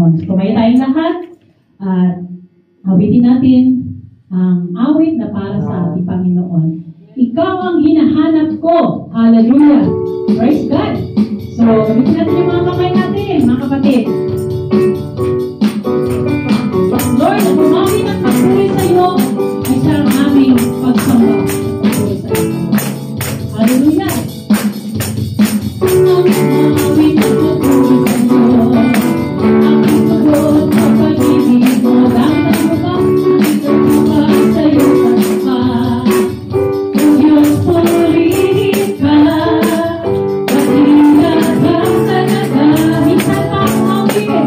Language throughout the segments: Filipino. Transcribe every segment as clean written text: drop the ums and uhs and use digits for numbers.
Panginoon. So, kumaya tayong lahat at awitin natin ang awit na para sa ating Panginoon. Ikaw ang hinahanap ko. Hallelujah. Praise God. So, awitin natin yung mga kamay natin, mga kapatid. Lord, ang umawit at magpuri sa iyo ay siya ang aming pagsamba. Magpuri sa iyo. Hallelujah. Ang umawit at magpuri sa iyo. Ang itugot sa pag-ibig mo. Dahil mo ba? Ito pa sa iyo sa Kung Diyos purihin ka. Pag-ingat ang talaga. Minsan pa umawit.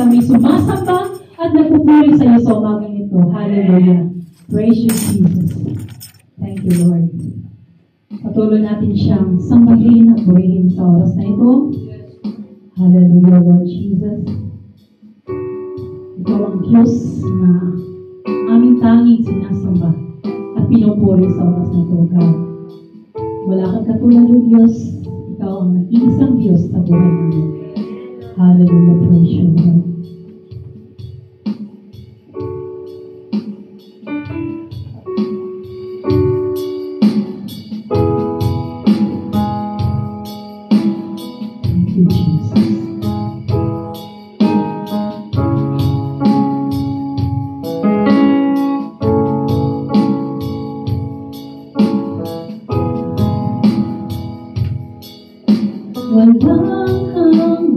kami sumasamba at nagpupuri sa iyo sa umagang ito. Hallelujah. Praise you, Jesus. Thank you, Lord. Patuloy natin siyang sambahin at purihin sa oras na ito. Hallelujah, Lord Jesus. Ikaw ang Diyos na aming tanging sinasamba at pinupuri sa oras na ito, God. Wala kang katulad o Diyos. Ikaw ang nag-iisang Diyos sa buhay namin. Hallelujah, praise you, Lord. Walang hanggan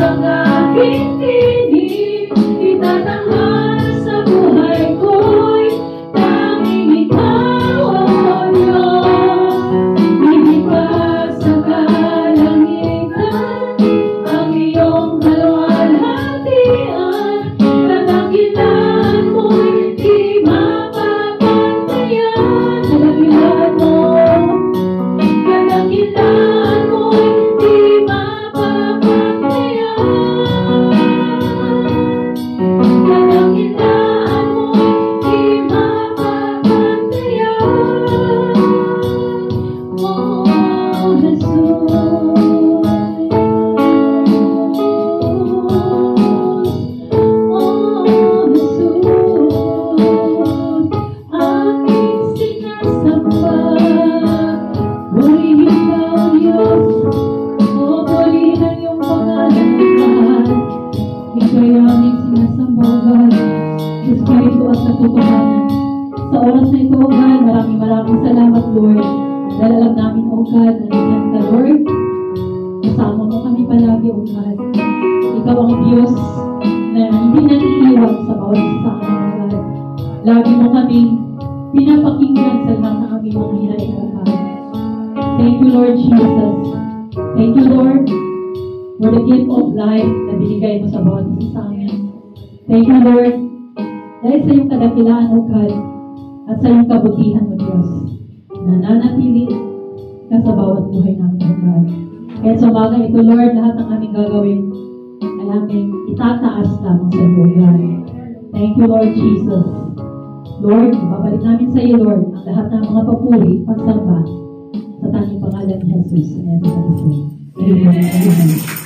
ang aking tinig, itatanghal sa buhay ko'y tanging ikaw ang Diyos. Lumipad sa kalangitan ang iyong kaluwalhatian, kadakilaan mo'y di mapapantayan. Kadakilaan mo'y di mapapantayan. Kadakilaan mo'y di mapapantayan. Oh, Jesus. Oh, Jesus. Aking sinasamba, purihin ka, O Diyos. O, purihin ang iyong pangalan, God. Ika'y aming sinasamba, O God. Espiritu at katotohanan. Sa oras na ito, O God, maraming salamat, Lord. Dahil alam namin, O God, nandiyan ka, Lord. Kasama mo kami palagi, O God. Ikaw ang Diyos na hindi nag-iiwan sa bawat isa sa amin, O God. Lagi mo kami pinapakinggan sa lahat ng aming mga hinaing, O God. Thank you, Lord Jesus. Thank you, Lord, for the gift of life na binigay mo sa bawat isa sa amin. Thank you, Lord, dahil sa iyong kadakilaan, O God, at sa iyong kabutihan, O Diyos, nananatili ka sa bawat buhay namin, O God. Kaya sa umaga ito, Lord, lahat ng aming gagawin ay aming itataas lamang sa iyo, O God. Thank you, Lord Jesus. Lord, babalik namin sa iyo, Lord, ang lahat ng mga papuri, pagsamba, sa tanging pangalan ni Jesus. And everybody say, Amen. Amen.